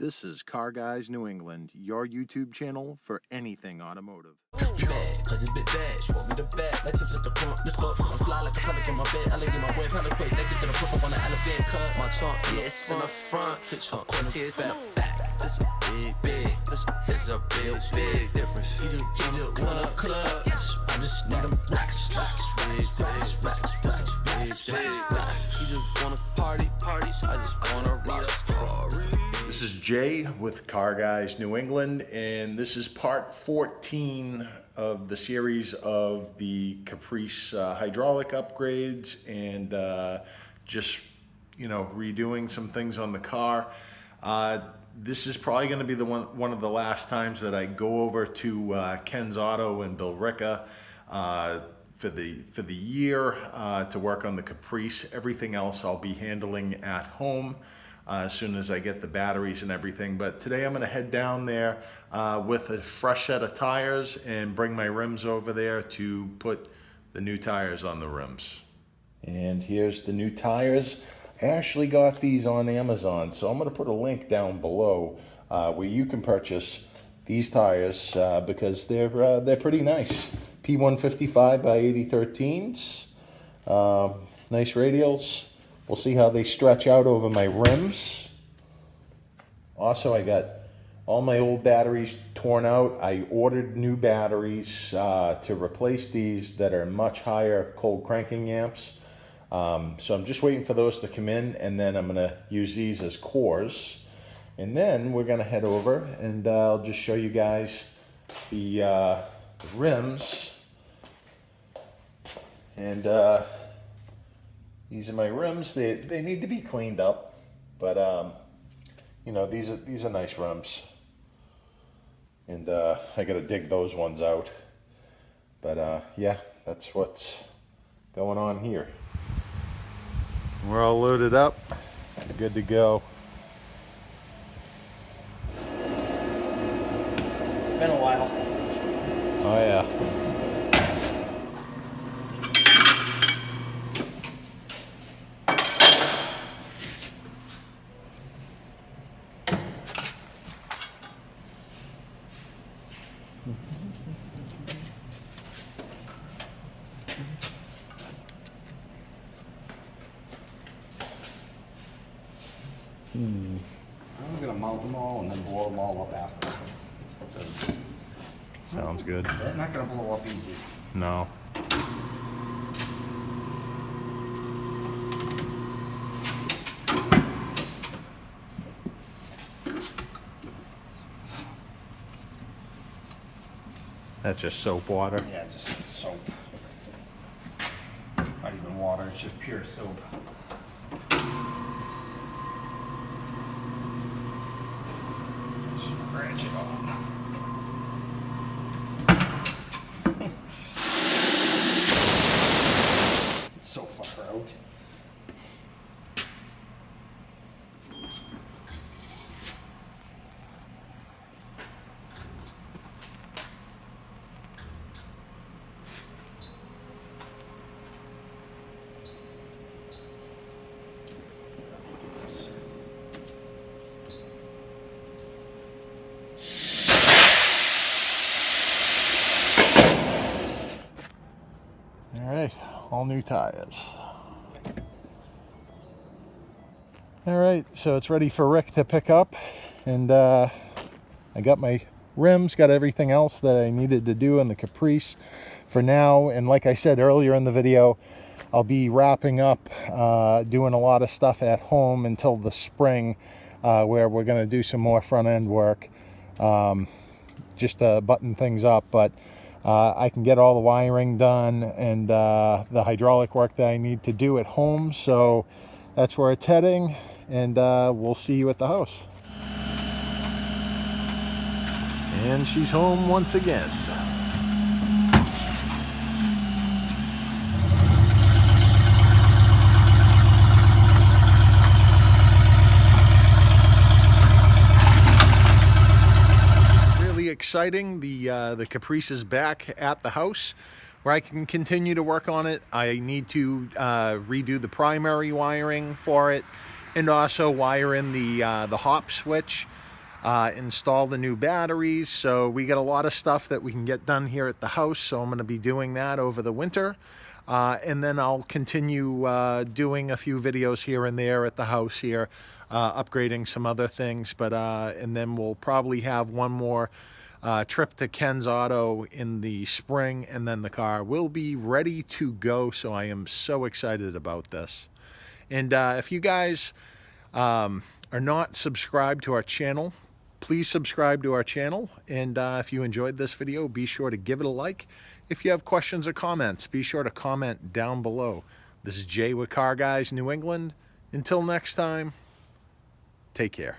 This is Car Guys New England, your YouTube channel for anything automotive. Bad, cause it's bit bad. She want me the bag, like chips at the front. Lift up, I fly like a pelic in my bed. I lay in my way, hella quick. They get to the hook up on the elephant cut. My trunk, yeah, it's in the front. Of course, it's in the back. This a big. This a real big difference. You just want a club. I just need them racks. You just want a party. I just want a rock. This is Jay with Car Guys New England, and this is part 14 of the series of the Caprice hydraulic upgrades and just, redoing some things on the car. This is probably going to be one of the last times that I go over to Ken's Auto in Billerica for the year to work on the Caprice. Everything else I'll be handling at home as soon as I get the batteries and everything. But today I'm going to head down there with a fresh set of tires and bring my rims over there to put the new tires on the rims. And here's the new tires. I actually got these on Amazon, so I'm going to put a link down below where you can purchase these tires because they're pretty nice. P155 by 8013s, nice radials. We'll see how they stretch out over my rims. Also, I got all my old batteries torn out. I ordered new batteries to replace these that are much higher cold cranking amps. So I'm just waiting for those to come in, and then I'm gonna use these as cores. And then we're gonna head over and I'll just show you guys the rims. And these are my rims. They need to be cleaned up, but these are nice rims. And I gotta dig those ones out. But yeah, that's what's going on here. We're all loaded up, good to go. It's been a while. Oh yeah. I'm gonna mount them all and then blow them all up after. Sounds good. They're not gonna blow up easy. No. That's just soap water. Yeah, just soap. Not even water, it's just pure soap. Scratch it on. It's so far out. All right, all new tires. All right, so it's ready for Rick to pick up, and I got my rims, got everything else that I needed to do on the Caprice for now. And like I said earlier in the video, I'll be wrapping up doing a lot of stuff at home until the spring, where we're going to do some more front end work just to button things up. But I can get all the wiring done and the hydraulic work that I need to do at home. So that's where it's heading, and we'll see you at the house. And she's home once again. Exciting. The Caprice is back at the house where I can continue to work on it. I need to redo the primary wiring for it and also wire in the hop switch. install the new batteries. So we got a lot of stuff that we can get done here at the house. So I'm going to be doing that over the winter. And then I'll continue doing a few videos here and there at the house here, upgrading some other things. But and then we'll probably have one more trip to Ken's Auto in the spring, and then the car will be ready to go. So I am so excited about this. And if you guys are not subscribed to our channel, please subscribe to our channel. And if you enjoyed this video, be sure to give it a like. If you have questions or comments, be sure to comment down below. This is Jay with Car Guys New England. Until next time, take care.